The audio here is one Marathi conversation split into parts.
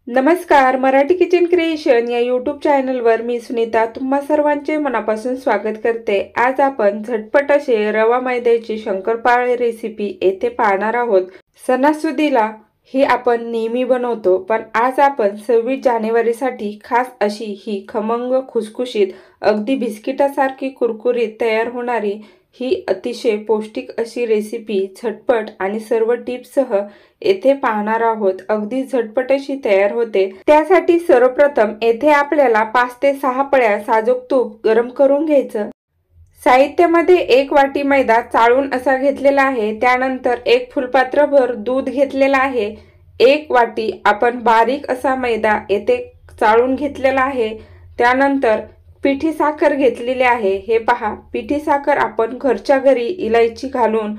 नमस्कार, मराठी किचन क्रिएशन या यूट्यूब चॅनलवर मी सुनीता तुम्हा सर्वांचे मनापासून स्वागत करते। आज आपण झटपट असे रवा मैद्याची शंकरपाळे रेसिपी येथे पाहणार आहोत। सणासुदीला ही आपण नेहमी बनवतो, पण आज आपण 26 जानेवारीसाठी खास अशी ही खमंग खुसखुशीत अगदी बिस्किटासारखी कुरकुरीत तयार होणारी ही अतिशय पौष्टिक अशी रेसिपी झटपट आणि सर्व टिप्ससह येथे पाहणार आहोत। अगदी झटपट अशी तयार होते। त्यासाठी सर्वप्रथम येथे आपल्याला 5 ते 6 पळ्या साजूक तूप गरम करून घ्यायचं। साहित्यामध्ये 1 वाटी मैदा चाळून असा घेतलेला आहे। त्यानंतर 1 फुलपात्रभर दूध घेतलेला आहे। 1 वाटी आपण बारीक असा मैदा येथे चाळून घेतलेला आहे। त्यानंतर पिठी साखर घेतलेली आहे। हे पहा, पिठी साखर आपण घरच्या घरी इलायची घालून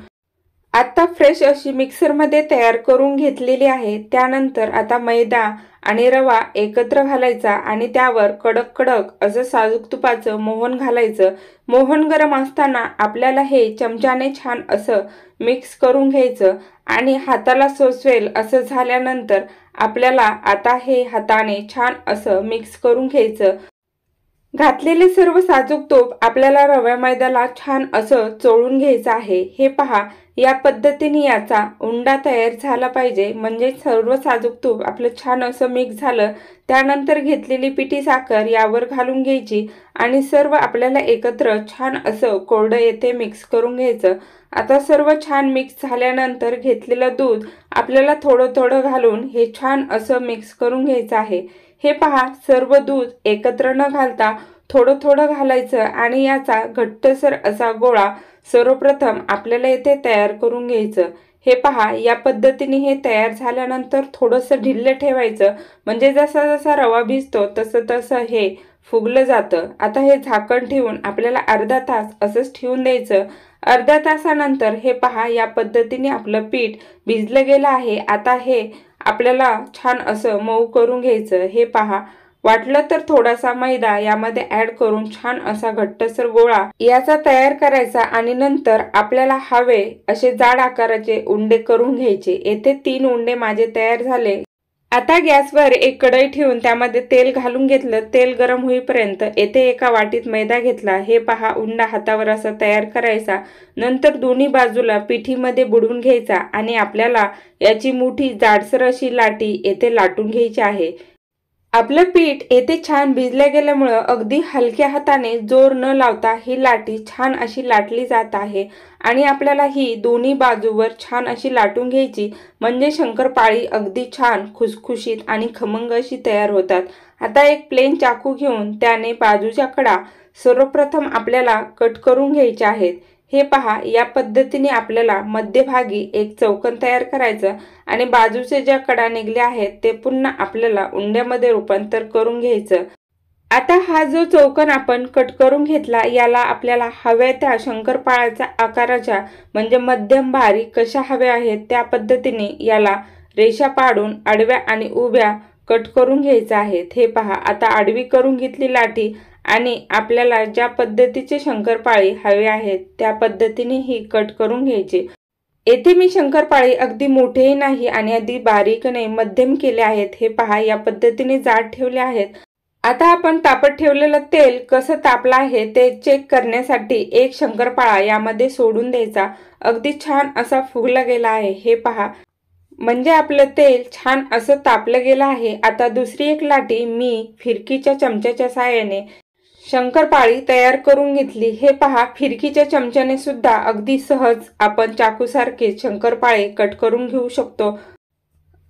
आता फ्रेश अशी मिक्सर मध्ये तयार करून घेतलेली आहे। त्यानंतर आता मैदा आणि रवा एकत्र घालायचा आणि त्यावर कडक कडक असं साजूक तुपाचं मोहन घालायचं। मोहन गरम असताना आपल्याला हे चमच्याने छान असं मिक्स करून घ्यायचं आणि हाताला सोसवेल असं झाल्यानंतर आपल्याला आता हे हाताने छान असं मिक्स करून घ्यायचं। घातलेले सर्व साजूक तूप आपल्याला रवा मैद्याला छान असं चोळून घ्यायचं आहे। हे पहा, या पद्धतीने याचा उंडा तयार झाला पाहिजे, म्हणजे सर्व साजूक तूप आपलं छान असं मिक्स झालं। त्यानंतर घेतलेली पिठी साखर यावर घालून घ्यायची आणि सर्व आपल्याला एकत्र छान असं कोरडं येथे मिक्स करून घ्यायचं। आता सर्व छान मिक्स झाल्यानंतर घेतलेलं दूध आपल्याला थोडं थोडं घालून हे छान असं मिक्स करून घ्यायचं आहे। हे पहा, सर्व दूध एकत्र न घालता थोडं थोडं घालायचं आणि याचा घट्टसर असा गोळा सर्वप्रथम आपल्याला येथे तयार करून घ्यायचं। हे पहा, या पद्धतीने हे तयार झाल्यानंतर थोडंसं ढिल्लं ठेवायचं, म्हणजे जसा जसा रवा भिजतो तसं तसं हे फुगलं जातं। आता हे झाकण ठेवून आपल्याला अर्धा तास असंच ठेवून द्यायचं। अर्ध्या तासानंतर हे पहा, या पद्धतीने आपलं पीठ भिजलं गेलं आहे। आता हे आपल्याला छान असं मऊ करून घ्यायचं। हे पहा, वाटलं तर थोडासा मैदा यामध्ये ऍड करून छान असा घट्टसर गोळा याचा तयार करायचा आणि नंतर आपल्याला हवे असे जाड आकाराचे उंडे करून घ्यायचे। येथे 3 उंडे माझे तयार झाले। आता गॅसवर एक कढई ठेवून त्यामध्ये तेल घालून घेतलं। तेल गरम होईपर्यंत येथे एका वाटीत मैदा घेतला। हे पहा, उंडा हातावर असा तयार करायचा। नंतर दोन्ही बाजूला पिठीमध्ये बुडवून घ्यायचा आणि आपल्याला याची मोठी जाडसर अशी लाटी येथे लाटून घ्यायची आहे। आपलं पीठ येथे छान भिजल्या गेल्यामुळे अगदी हलक्या हाताने जोर न लावता ही लाटी छान अशी लाटली जात आहे आणि आपल्याला ही दोन्ही बाजूवर छान अशी लाटून घ्यायची, म्हणजे शंकरपाळी अगदी छान खुसखुशीत आणि खमंग अशी तयार होतात। आता एक प्लेन चाकू घेऊन त्याने बाजूच्या कडा सर्वप्रथम आपल्याला कट करून घ्यायच्या आहेत। हे पहा, या पद्धतीने आपल्याला मध्यभागी एक चौकोन तयार करायचं आणि बाजूचे ज्या कडा निघल्या आहेत ते पुन्हा आपल्याला उंड्यामध्ये रूपांतर करून घ्यायचं। आता हा जो चौकोन आपण कट करून घेतला याला आपल्याला हव्या त्या शंकरपाळ्याच्या आकाराच्या, म्हणजे मध्यम बारीक कशा हव्या आहेत त्या पद्धतीने याला रेषा पाडून आडव्या आणि उभ्या कट करून घ्यायचा आहे। हे पहा, आता आडवी करून घेतली लाटी आणि आपल्याला ज्या पद्धतीचे शंकरपाळी हवे आहेत त्या पद्धतीने ही कट करून घ्यायची। येथे मी शंकरपाळी अगदी मोठेही नाही आणि अगदी बारीक नाही, मध्यम केले आहेत। हे पहा, या पद्धतीने जाड ठेवले आहेत। आता आपण तापत ठेवलेलं तेल कसं तापलं आहे ते चेक करण्यासाठी एक शंकरपाळा यामध्ये सोडून द्यायचा। अगदी छान असा फुगला गेला आहे। हे पहा, म्हणजे आपलं तेल छान असं तापलं गेलं आहे। आता दुसरी एक लाटी मी फिरकीच्या चमच्याच्या साहाय्याने शंकरपाळी तयार करून घेतली। हे पहा, फिरकीच्या चमच्याने सुद्धा अगदी सहज आपण चाकूसारखे शंकरपाळे कट करून घेऊ शकतो।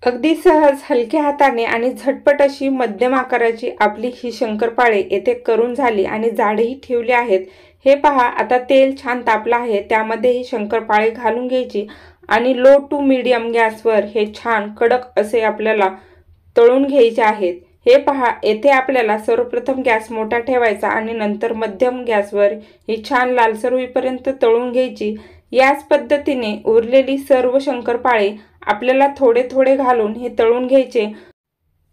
अगदी सहज हलक्या हाताने आणि झटपट अशी मध्यम आकाराची आपली ही शंकरपाळे येथे करून झाली आणि जाडही ठेवले आहेत। हे पहा, आता तेल छान तापलं आहे, त्यामध्ये ही शंकरपाळे घालून घ्यायची आणि लो टू मीडियम गॅसवर हे छान कडक असे आपल्याला तळून घ्यायचे आहेत। हे पहा, येथे आपल्याला सर्वप्रथम गॅस मोठा ठेवायचा आणि नंतर मध्यम गॅसवर ही छान लालसर होईपर्यंत तळून घ्यायची। याच पद्धतीने उरलेली सर्व शंकरपाळे आपल्याला थोडे थोडे घालून हे तळून घ्यायचे।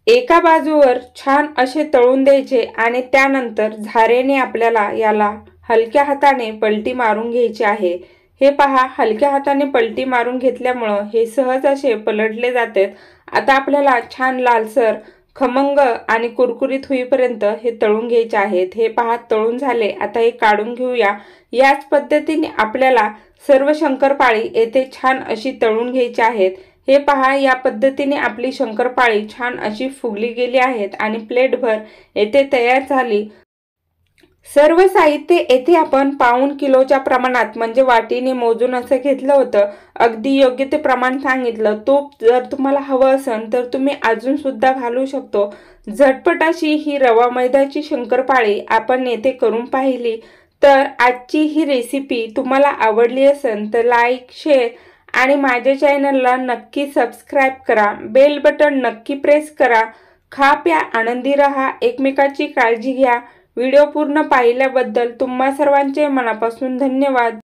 एका बाजूवर छान असे तळून द्यायचे आणि त्यानंतर झारेने आपल्याला याला हलक्या हाताने पलटी मारून घ्यायची आहे। हे पहा, हलक्या हाताने पलटी मारून घेतल्यामुळे हे सहज असे पलटले जातात। आता आपल्याला छान लालसर खमंग आणि कुरकुरीत होईपर्यंत हे तळून घ्यायचे आहेत। हे पहा तळून झाले। आता हे काढून घेऊया। याच पद्धतीने आपल्याला सर्व शंकरपाळी येथे छान अशी तळून घ्यायची आहेत। हे पहा या पद्धतीने आपली शंकरपाळी छान अशी फुगली गेली आहेत आणि प्लेटभर येथे तयार झाली। सर्व साहित्य येथे आपण पाऊण किलोच्या प्रमाणात म्हणजे वाटीने मोजून असं घेतलं होतं। अगदी योग्य ते प्रमाण सांगितलं। तूप जर तुम्हाला हवं असेल तर तुम्ही अजून सुद्धा घालू शकतो। झटपट अशी ही रवा मैद्याची शंकरपाळी आपण येथे करून पाहिली। तर आजची ही रेसिपी तुम्हाला आवडली असेल तर लाईक, शेअर आणि माझ्या चॅनलला नक्की सबस्क्राइब करा। बेल बटन नक्की प्रेस करा। खा प्या आनंदी रहा। एकमेकाची काळजी घ्या। व्हिडिओ पूर्ण पाहिल्याबद्दल तुम्हा सर्वांचे मनापासून धन्यवाद।